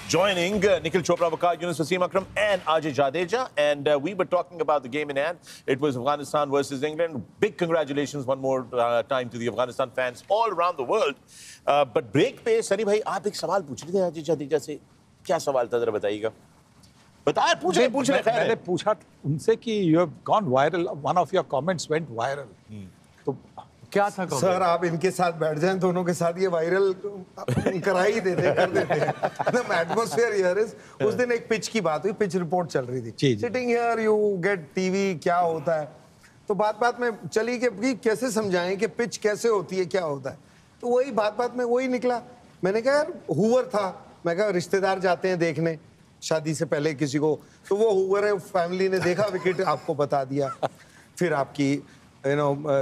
joining Nikhil Chopra, Waqar Younis, Wasim Akram, and Ajay Jadeja. And we were talking about the game in hand. It was Afghanistan versus England. Big congratulations one more time to the Afghanistan fans all around the world. But break पे सनी भाई आप एक सवाल पूछ रहे थे अजय जाडेजा से. क्या सवाल था जरा बताइएगा. बताया पूछ रहे मैंने पूछा उनसे कि you have gone viral. One of your comments went viral. तो क्या था सर आप इनके साथ बैठ जाएं दोनों के साथ ये वायरल करा ही देते कर देते हैं. The atmosphere here is उस दिन एक पिच की बात हुई, पिच रिपोर्ट चल रही थी. Sitting here you get TV क्या होता है. तो बात में चली कि कैसे समझाएं कि पिच कैसे होती है क्या होता है. तो वही बात में वही निकला. मैंने कहा यार हूवर था. मैं कहा रिश्तेदार जाते हैं देखने शादी से पहले किसी को, तो वो हूवर है, फैमिली ने देखा विकेट आपको बता दिया. फिर आपकी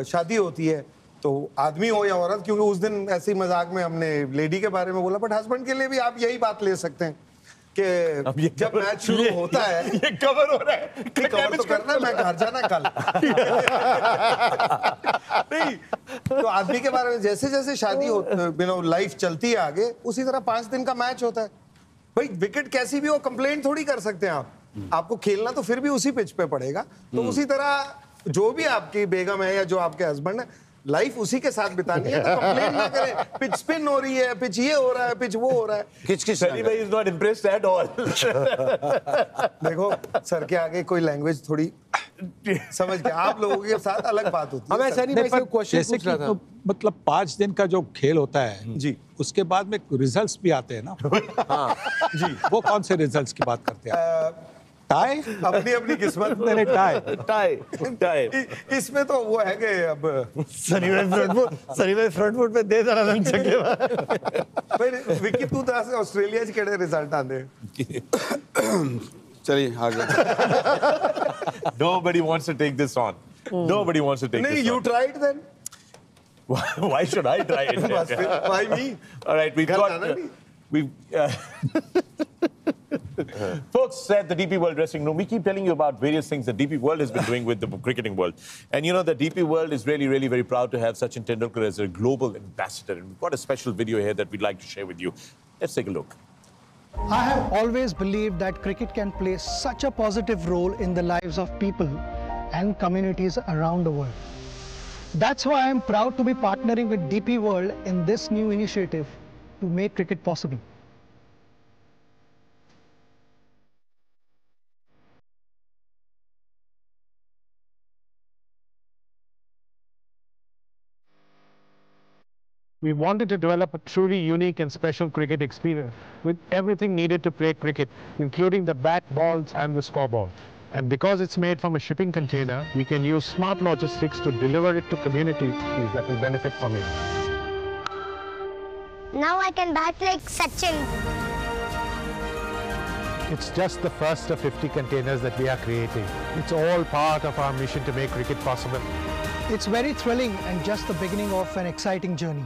शादी होती है तो आदमी हो या औरत, क्योंकि उस दिन ऐसे ही मजाक में हमने लेडी के बारे में बोला, बट हस्बैंड के लिए भी आप यही बात ले सकते हैं कि जब मैच शुरू होता है ये कवर हो रहा है. कवर तो करना है, मैं घर जाना कल. नहीं तो आदमी के बारे में जैसे जैसे शादी लाइफ चलती है आगे, उसी तरह 5 दिन का मैच होता है. भाई विकेट कैसी भी हो कंप्लेंट थोड़ी कर सकते हैं आप. आपको खेलना तो फिर भी उसी पिच पे पड़ेगा. तो उसी तरह जो भी आपकी बेगम है या जो आपके हस्बैंड है, लाइफ उसी के साथ बितानी है. तो कंप्लेन ना करें पिच स्पिन हो रही है, पिच ये हो रहा है, पिच वो हो रहा है. किच सनी भाई is not impressed at all. देखो सर के आगे कोई लैंग्वेज थोड़ी समझ के आप लोगों के साथ अलग बात होती है. हमें सनी भाई से क्वेश्चन पूछ रहा था. तो मतलब 5 दिन का जो खेल होता है जी, उसके बाद में रिजल्ट्स भी आते हैं ना. हाँ जी, वो कौन से रिजल्ट्स की बात करते हैं? टाई अपनी किस्मत. मैंने टाई इसमें तो वो है कि अब सनी भाई फ्रंट फुट पे दे जरा रन छक्के. भाई विकी तू तरह से ऑस्ट्रेलिया च केड़े रिजल्ट आंदे. चलिए आगे. Nobody wants to take this on. Nobody wants to take this on. नहीं, you tried then. Why should I try it? Why me? All right, we've folks at the DP World dressing room, we keep telling you about various things that DP World has been doing with the cricketing world. And you know, the DP World is really, really very proud to have Sachin Tendulkar as a global ambassador. And we've got a special video here that we'd like to share with you. Let's take a look. I have always believed that cricket can play such a positive role in the lives of people and communities around the world. That's why I am proud to be partnering with DP World in this new initiative to make cricket possible. We wanted to develop a truly unique and special cricket experience with everything needed to play cricket, including the bat, balls and the scoreboard. And because it's made from a shipping container, we can use smart logistics to deliver it to communities that will benefit from it. Now I can bat like Sachin. It's just the first of 50 containers that we are creating. It's all part of our mission to make cricket possible. It's very thrilling and just the beginning of an exciting journey.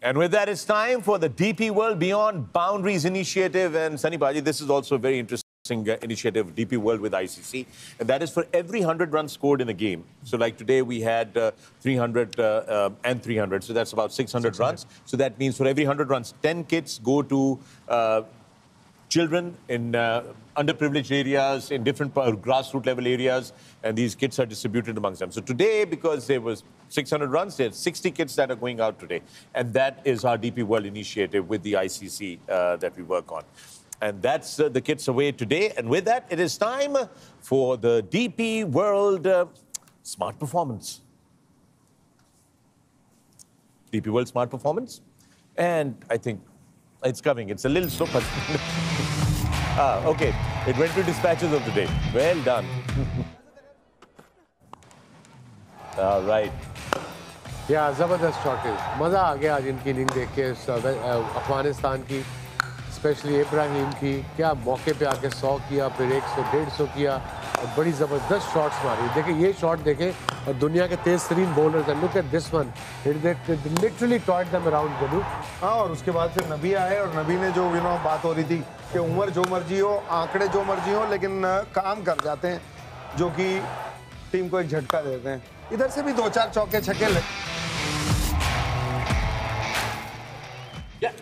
And with that, it's time for the DP World Beyond Boundaries initiative. And Sunny Baji, this is also a very interesting initiative, DP World with ICC. And that is for every 100 runs scored in a game. So like today, we had 300 and 300. So that's about 600 runs. So that means for every 100 runs, 10 kits go to children in underprivileged areas, in different grassroots level areas, and these kits are distributed amongst them. So today, because there was 600 runs, there's 60 kits that are going out today. And that is our DP World initiative with the ICC that we work on. And that's the kits away today. And with that, it is time for the DP World Smart Performance. DP World Smart Performance. And I think it's coming. It's a little slow. Okay. It went to dispatches of the day. Well done. All right. या ज़बरदस्त shot है. मज़ा आ गया आज इनकी inning देख के. अफगानिस्तान की स्पेशली इब्राहिम की क्या मौके पे आके 100 किया, फिर 100 150 किया और बड़ी ज़बरदस्त शॉट्स मारी. देखिए ये शॉट देखें और दुनिया के तेज़ तरीन बॉलर्स हैं. Look at this one. It literally toyed them around जदू. हाँ, और उसके बाद फिर नबी आए और नबी ने जो बात हो रही थी कि उम्र जो मर्जी हो, आंकड़े जो मर्जी हो, लेकिन काम कर जाते हैं, जो कि टीम को एक झटका देते हैं. इधर से भी 2-4 चौके छक्के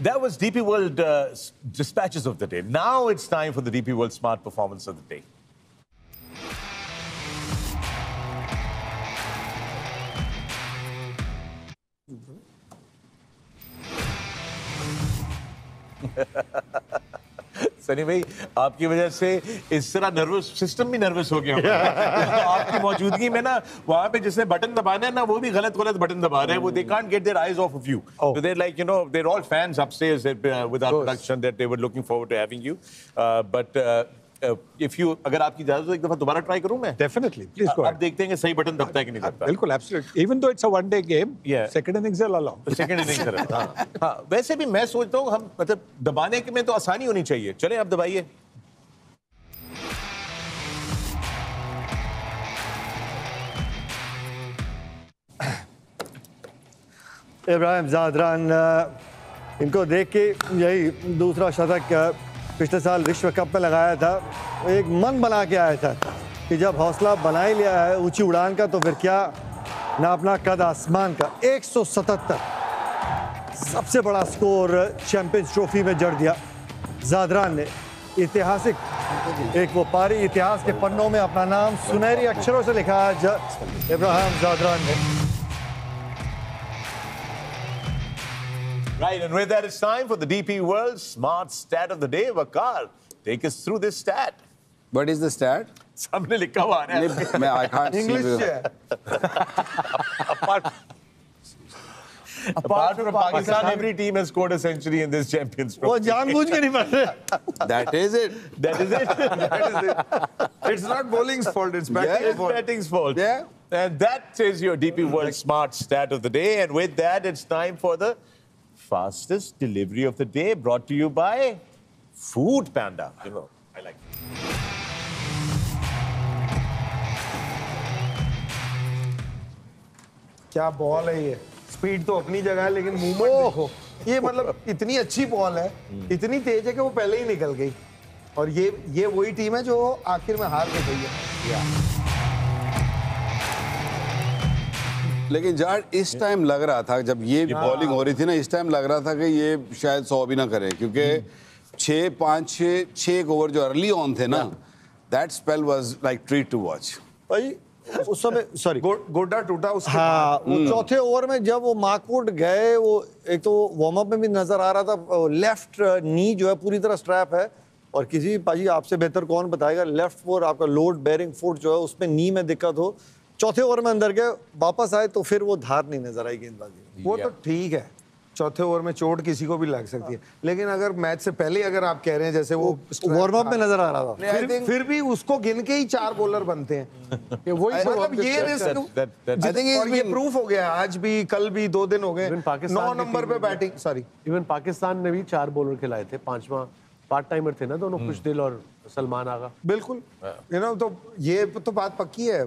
that was DP World dispatches of the day. Now it's time for the DP World Smart Performance of the day. Sunny भाई, आपकी वजह से इस तरह नर्वस सिस्टम भी नर्वस हो गया। तो आपकी मौजूदगी में ना वहाँ पे जिसने बटन दबाना है ना वो भी गलत बटन दबा रहे हैं। वो they can't get their eyes off of you. So they're like, you know, they're all fans upstairs with our production that they were looking forward to having you. If you, अगर आपकी इजाजत हो एक दफा दोबारा ट्राई करूं मैं? Definitely, please go अब ahead. देखते हैं कि सही बटन दबता है कि नहीं दबता। बिल्कुल, absolutely. Even though it's a one-day game, second innings will allow. Second innings रहता है। हाँ, वैसे भी मैं सोचता हूँ हम मतलब दबाने के में तो आसानी होनी चाहिए। चलें आप दबाइए। इब्राहिम ज़ादरान, इनको देख के यही दूसरा शतक पिछले साल विश्व कप में लगाया था। एक मन बना के आया था कि जब हौसला बना ही लिया है ऊंची उड़ान का तो फिर क्या नापना कद आसमान का। 177 सबसे बड़ा स्कोर चैंपियंस ट्रॉफी में जड़ दिया ज़ादरान ने। ऐतिहासिक एक वो पारी इतिहास के पन्नों में अपना नाम सुनहरी अक्षरों से लिखा है इब्राहिम ज़ादरान ने। Right, and with that, it's time for the DP World Smart Stat of the Day. Waqar, take us through this stat. What is the stat? सामने लिखा हुआ है। I can't English see. से Apart from Pakistan, every team has scored a century in this Champions Trophy. वो जानबूझ के नहीं पढ़ रहे। That is it. That is it. that is it. It's not bowling's fault, it's batting's It's fault. batting's fault. Yeah. And that is your DP World Smart Stat of the Day. And with that, it's time for the fastest delivery of the day, brought to you by Food Panda. You know, I like it. क्या ball है ये। Speed तो अपनी जगह है लेकिन movement देखो। ये मतलब इतनी अच्छी बॉल है, इतनी तेज है कि वो पहले ही निकल गई। और ये वही टीम है जो आखिर में हार के गई है। लेकिन जाट इस टाइम लग रहा था जब ये बॉलिंग हो रही थी ना, इस टाइम लग रहा था कि ये शायद 100 भी ना करे, क्योंकि 6 ओवर जो अर्ली ऑन थे ना, that spell was like treat to watch. भाई उस समय सॉरी गोड्डा टूटा उसके हाँ, वो चौथे ओवर में जब वो मार्कवुड गए, वो एक तो वार्म अप में भी नजर आ रहा था लेफ्ट नी जो है पूरी तरह स्ट्रैप है। और किसी पाजी आपसे बेहतर कौन बताएगा, लेफ्ट फुट आपका लोड बेयरिंग फुट जो है उसमें नी में दिक्कत हो, चौथे ओवर में अंदर गए वापस आए तो फिर वो धार नहीं नजर आई गेंदबाजी। वो तो ठीक है, चौथे ओवर में चोट किसी को भी लग सकती है, लेकिन अगर मैच से पहले अगर आप कह रहे हैं जैसे वो वार्म अप में नजर आ रहा था, फिर भी उसको गिन के ही 4 बॉलर बनते हैं। मतलब ये रिस्क और ये प्रूफ हो गया आज भी, कल भी 2 दिन हो गए 9 नंबर पे बैटिंग। सॉरी, इवन पाकिस्तान ने भी 4 बॉलर खिलाए थे, 5वां पार्ट टाइमर थे ना दोनों, खुशदिल और सलमान आगा। बिल्कुल, तो ये तो बात पक्की है।